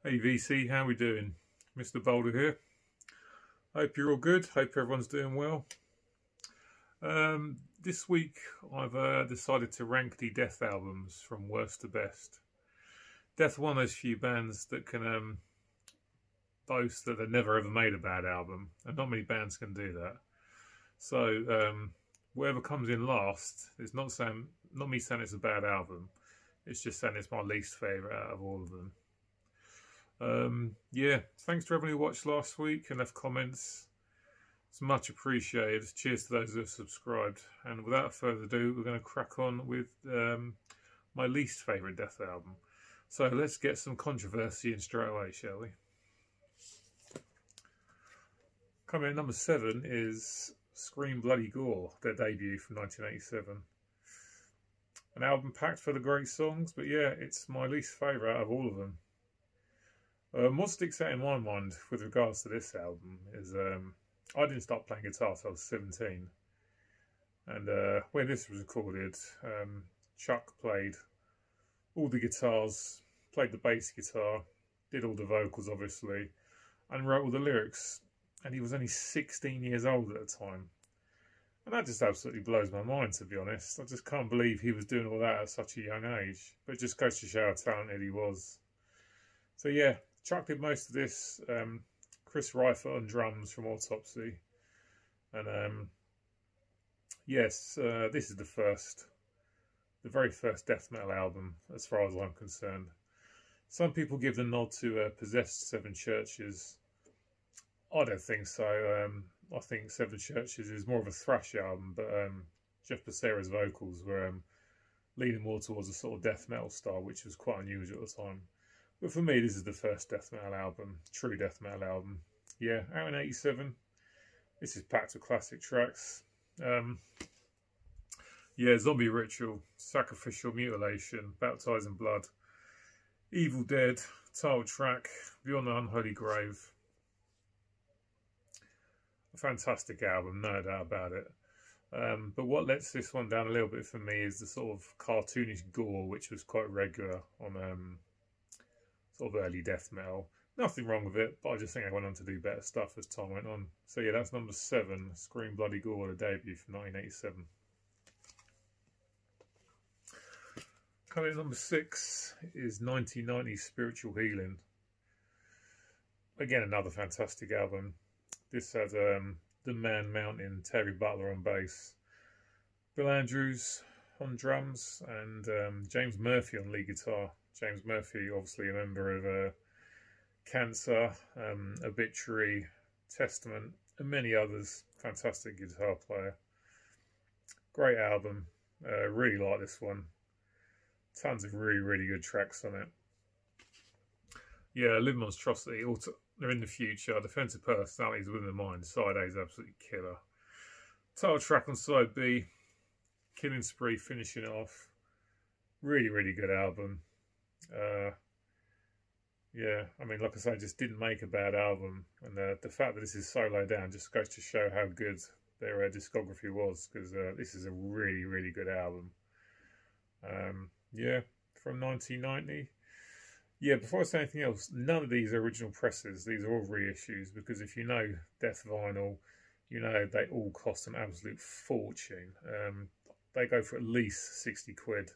Hey VC, how we doing? Mr. Boulder here. Hope you're all good. Hope everyone's doing well. This week I've decided to rank the Death albums from worst to best. Death are one of those few bands that can boast that they've never ever made a bad album, and not many bands can do that. So whatever comes in last is not me saying it's a bad album. It's just saying it's my least favourite out of all of them. Yeah, thanks to everyone who watched last week and left comments. It's much appreciated. Cheers to those who have subscribed. And without further ado, we're going to crack on with my least favourite Death album. So let's get some controversy in straight away, shall we? Coming in at number 7 is Scream Bloody Gore, their debut from 1987. An album packed full of great songs, but yeah, it's my least favourite out of all of them. What sticks out in my mind with regards to this album is I didn't start playing guitar until I was 17. And when this was recorded, Chuck played all the guitars, played the bass guitar, did all the vocals obviously, and wrote all the lyrics. And he was only 16 years old at the time. And that just absolutely blows my mind, to be honest. I just can't believe he was doing all that at such a young age. But it just goes to show how talented he was. So yeah, Chuck did most of this. Chris Reifert on drums from Autopsy. And yes, this is the very first death metal album, as far as I'm concerned. Some people give the nod to Possessed Seven Churches. I don't think so. I think Seven Churches is more of a thrash album, but Jeff Becerra's vocals were leaning more towards a sort of death metal style, which was quite unusual at the time. But for me, this is the first death metal album, true death metal album. Yeah, out in 87. This is packed with classic tracks. Yeah, Zombie Ritual, Sacrificial Mutilation, Baptized in Blood, Evil Dead, title track, Beyond the Unholy Grave. A fantastic album, no doubt about it. But what lets this one down a little bit for me is the sort of cartoonish gore, which was quite regular on sort of early death metal. Nothing wrong with it, but I just think I went on to do better stuff as time went on. So yeah, that's number 7, Scream Bloody Gore, the debut from 1987. Coming in number 6 is 1990's Spiritual Healing. Again, another fantastic album. This has The Man Mountain, Terry Butler on bass, Bill Andrews on drums, and James Murphy on lead guitar. James Murphy, obviously a member of Cancer, Obituary, Testament, and many others. Fantastic guitar player. Great album. Really like this one. Tons of really, really good tracks on it. Yeah, Live Monstrosity, they're in the future. Defensive Personalities Within the Mind. Side A is absolutely killer. Title track on side B, Killing Spree, finishing it off. Really, really good album. Yeah, I mean, like I say, just didn't make a bad album. And the fact that this is so low down just goes to show how good their discography was, because this is a really, really good album. Yeah, from 1990. Yeah, before I say anything else, none of these are original presses. These are all reissues, because if you know Death Vinyl, you know they all cost an absolute fortune. They go for at least 60 quid.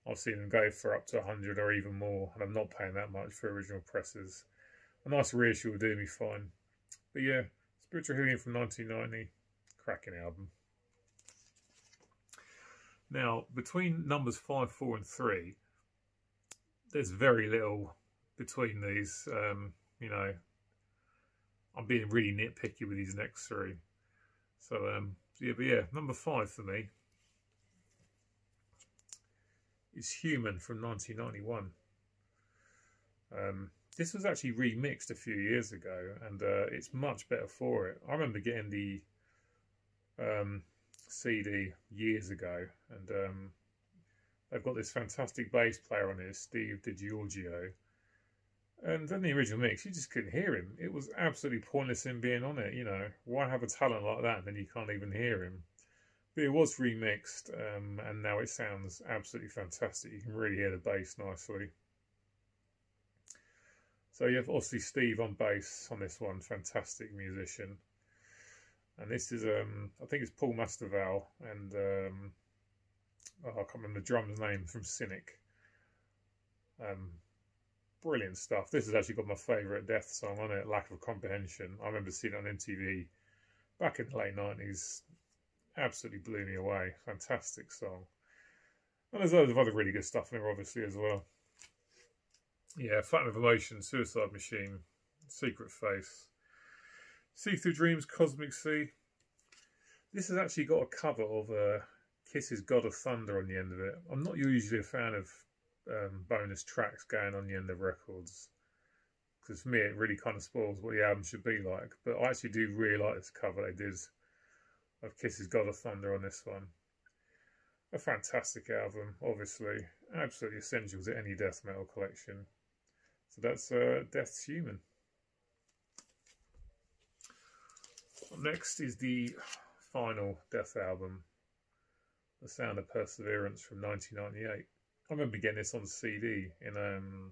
I've seen them go for up to 100 or even more, and I'm not paying that much for original presses. A nice reissue will do me fine. But yeah, Spiritual Healing from 1990, cracking album. Now, between numbers 5, 4 and 3, there's very little between these. You know, I'm being really nitpicky with these next 3. So, yeah, but yeah, number 5 for me is Human from 1991. This was actually remixed a few years ago, and it's much better for it. I remember getting the CD years ago, and they've got this fantastic bass player on it, Steve DiGiorgio. And then the original mix, you just couldn't hear him. It was absolutely pointless him being on it, you know. Why have a talent like that and then you can't even hear him? But it was remixed, and now it sounds absolutely fantastic. You can really hear the bass nicely. So you have obviously Steve on bass on this one, fantastic musician. And this is, I think it's Paul Masvidal and I can't remember the drummer's name from Cynic. Brilliant stuff. This has actually got my favourite Death song on it, Lack of Comprehension. I remember seeing it on MTV back in the late 90s. Absolutely blew me away. Fantastic song. And there's loads of other really good stuff in there, obviously, as well. Yeah, Fountain of Emotion, Suicide Machine, Secret Face, See Through Dreams, Cosmic Sea. This has actually got a cover of Kiss's God of Thunder on the end of it. I'm not usually a fan of bonus tracks going on the end of records, because for me it really kind of spoils what the album should be like. But I actually do really like this cover they did of Kiss's God of Thunder on this one. A fantastic album, obviously. Absolutely essential to any death metal collection. So that's Death's Human. Next is the final Death album, The Sound of Perseverance from 1998. I remember getting this on CD in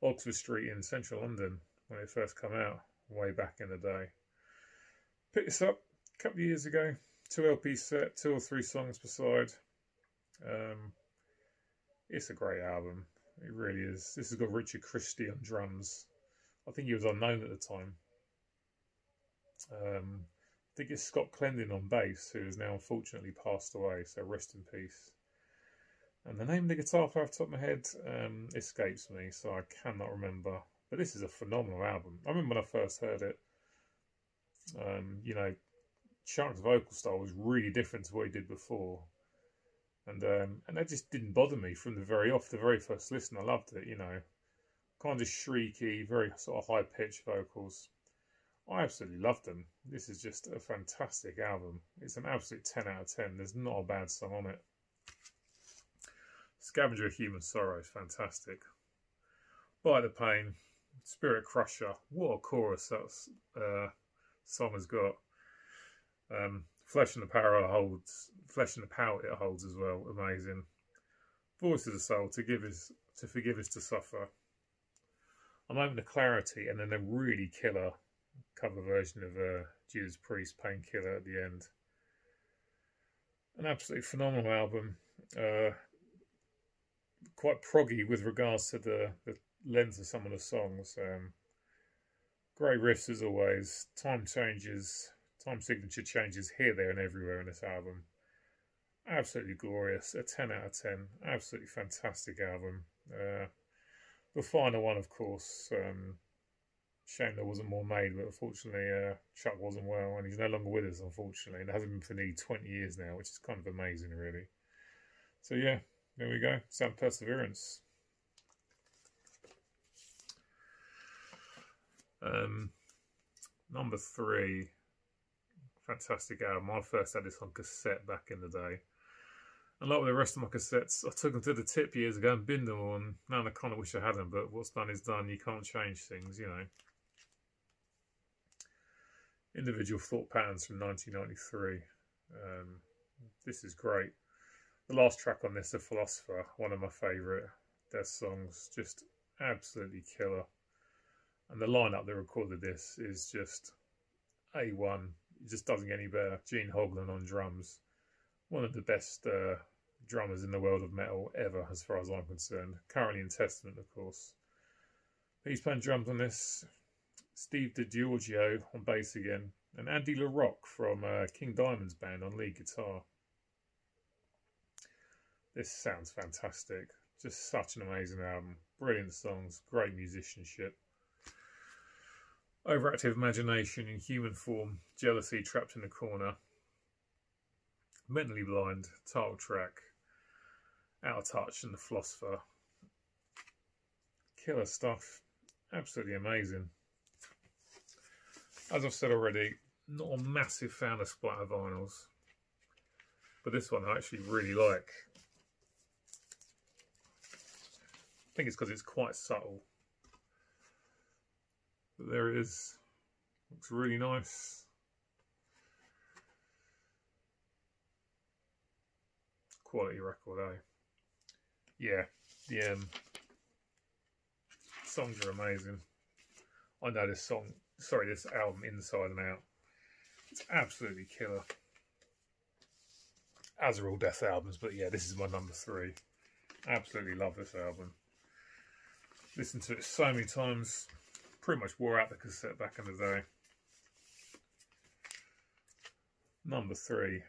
Oxford Street in central London when it first came out, way back in the day. Picked this up a couple of years ago, 2 LP set, 2 or 3 songs per side. It's a great album, it really is. This has got Richard Christie on drums. I think he was unknown at the time. I think it's Scott Clendon on bass, who has now unfortunately passed away, so rest in peace. And the name of the guitar player off the top of my head escapes me, so I cannot remember. But this is a phenomenal album. I remember when I first heard it, you know, Chuck's vocal style was really different to what he did before. And that just didn't bother me from the very first listen. I loved it, you know. Kind of shrieky, very sort of high-pitched vocals. I absolutely loved them. This is just a fantastic album. It's an absolute 10 out of 10. There's not a bad song on it. Scavenger of Human Sorrow is fantastic. By the Pain, Spirit Crusher. What a chorus that song has got. Flesh and the Power it holds as well. Amazing. Voice of the Soul, to forgive is to suffer. A Moment of Clarity, and then a really killer cover version of Judas Priest, Painkiller at the end. An absolutely phenomenal album. Quite proggy with regards to the length of some of the songs. Great riffs as always. Time signature changes here, there and everywhere in this album. Absolutely glorious. A 10 out of 10. Absolutely fantastic album. The final one, of course, shame there wasn't more made, but unfortunately Chuck wasn't well and he's no longer with us, unfortunately. And it hasn't been for nearly 20 years now, which is kind of amazing, really. So yeah, there we go. Sound of Perseverance. Number 3. Fantastic album. I first had this on cassette back in the day. And like with the rest of my cassettes, I took them to the tip years ago and binned them all. And now I kind of wish I had them, but what's done is done. You can't change things, you know. Individual Thought Patterns from 1993. This is great. The last track on this, The Philosopher, one of my favourite Death songs. Just absolutely killer. And the lineup that recorded this is just A1. It just doesn't get any better. Gene Hoglan on drums. One of the best drummers in the world of metal ever, as far as I'm concerned. Currently in Testament, of course. He's playing drums on this. Steve DiGiorgio on bass again. And Andy LaRocque from King Diamond's band on lead guitar. This sounds fantastic. Just such an amazing album. Brilliant songs. Great musicianship. Overactive Imagination in Human Form. Jealousy, Trapped in a Corner. Mentally Blind, title track. Out of Touch and The Philosopher. Killer stuff. Absolutely amazing. As I've said already, not a massive fan of splatter vinyls. But this one I actually really like. I think it's because it's quite subtle. But there it is. Looks really nice. Quality record, eh? Yeah, the songs are amazing. I know this song, sorry, this album inside and out. It's absolutely killer. As are all Death albums, but yeah, this is my number 3. Absolutely love this album. Listened to it so many times. Pretty much wore out the cassette back in the day. Number 3,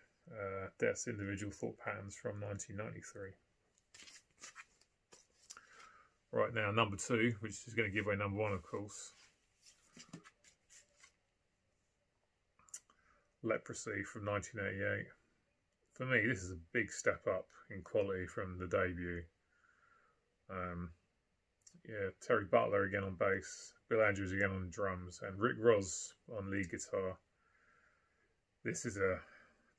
Death's Individual Thought Patterns from 1993. Right now, number 2, which is going to give away number 1, of course. Leprosy from 1988. For me, this is a big step up in quality from the debut. Yeah, Terry Butler again on bass, Bill Andrews again on drums, and Rick Ross on lead guitar. This is a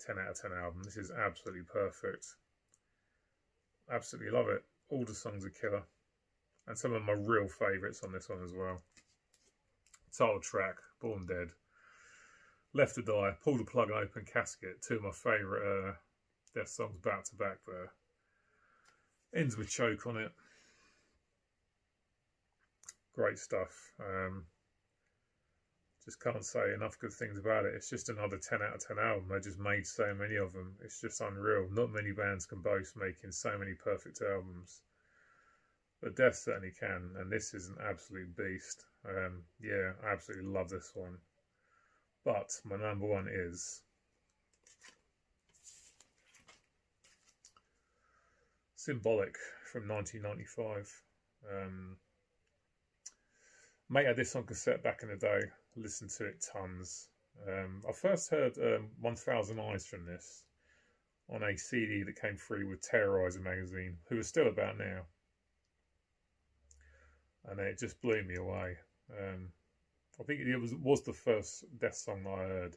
10 out of 10 album. This is absolutely perfect. Absolutely love it. All the songs are killer. And some of my real favourites on this one as well. Title track, Born Dead. Left to Die, Pull the Plug and Open Casket. 2 of my favourite Death songs back to back there. Ends with Choke on it. Great stuff. Just can't say enough good things about it. It's just another 10 out of 10 album. They just made so many of them. It's just unreal. Not many bands can boast making so many perfect albums. But Death certainly can, and this is an absolute beast. Yeah, I absolutely love this one. But my number 1 is Symbolic from 1995. Mate had this on cassette back in the day. Listened to it tons. I first heard 1000 Eyes from this on a CD that came free with Terrorizer magazine, who is still about now. And it just blew me away. I think it was the first Death song that I heard.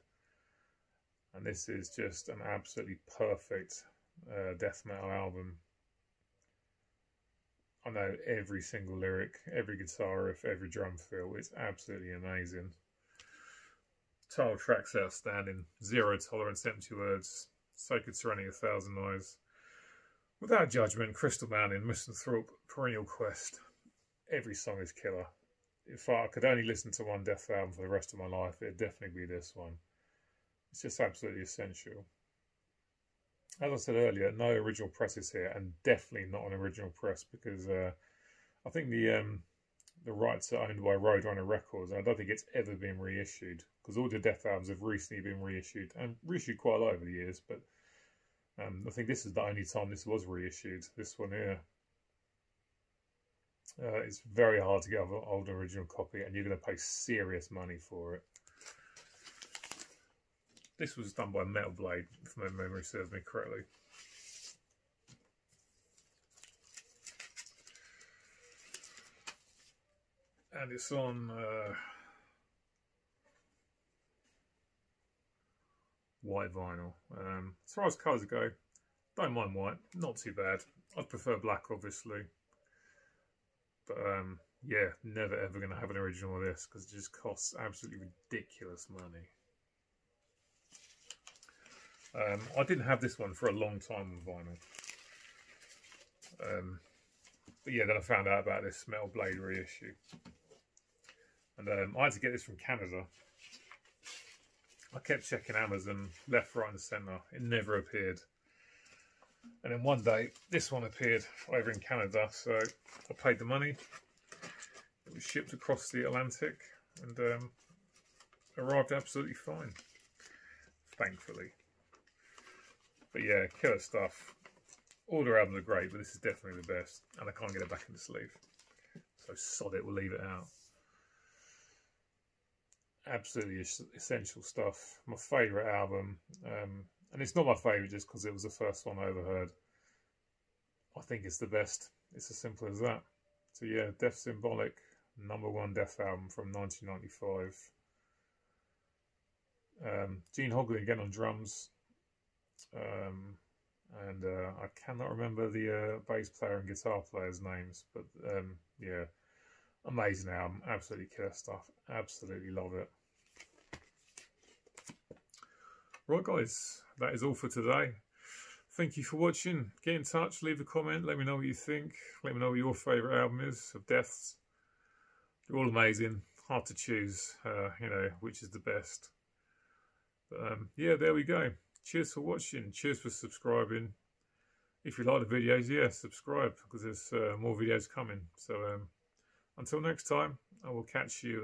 And this is just an absolutely perfect death metal album. I know every single lyric, every guitar riff, every drum fill. It's absolutely amazing. Title track's outstanding. Zero Tolerance, Empty Words, Sacred Serenity, 1000 Eyes, Without Judgment, Crystal Mountain, Misanthrope, Perennial Quest. Every song is killer. If I could only listen to one Death album for the rest of my life, it'd definitely be this one. It's just absolutely essential. As I said earlier, no original presses here, and definitely not an original press, because I think the rights are owned by Roadrunner Records, and I don't think it's ever been reissued, because all the Death albums have recently been reissued, and reissued quite a lot over the years, but I think this is the only time this was reissued, this one here. It's very hard to get an old original copy, and you're going to pay serious money for it. This was done by Metal Blade, if my memory serves me correctly. And it's on white vinyl. As far as colours go, don't mind white, not too bad. I'd prefer black, obviously. But yeah, never ever going to have an original of this, because it just costs absolutely ridiculous money. I didn't have this one for a long time on vinyl. But yeah, then I found out about this Metal Blade reissue. And I had to get this from Canada. I kept checking Amazon, left, right and centre. It never appeared. And then one day, this one appeared over in Canada. So I paid the money. It was shipped across the Atlantic and arrived absolutely fine, thankfully. But yeah, killer stuff. All the albums are great, but this is definitely the best. And I can't get it back in the sleeve. So sod it, we'll leave it out. Absolutely essential stuff. My favourite album. And it's not my favourite just because it was the first one I ever heard. I think it's the best. It's as simple as that. So yeah, Death Symbolic, #1 Death album from 1995. Gene Hoglan again on drums. And I cannot remember the bass player and guitar player's names, but yeah, amazing album, absolutely killer stuff, absolutely love it. Right guys, that is all for today. Thank you for watching. Get in touch, leave a comment, let me know what you think, let me know what your favourite album is of Death's. They're all amazing. Hard to choose, you know, which is the best. But yeah, there we go. Cheers for watching. Cheers for subscribing. If you like the videos, yeah, subscribe, because there's more videos coming. So until next time, I will catch you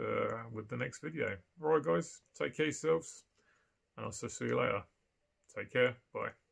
with the next video. Alright guys, take care of yourselves, and I'll see you later. Take care, bye.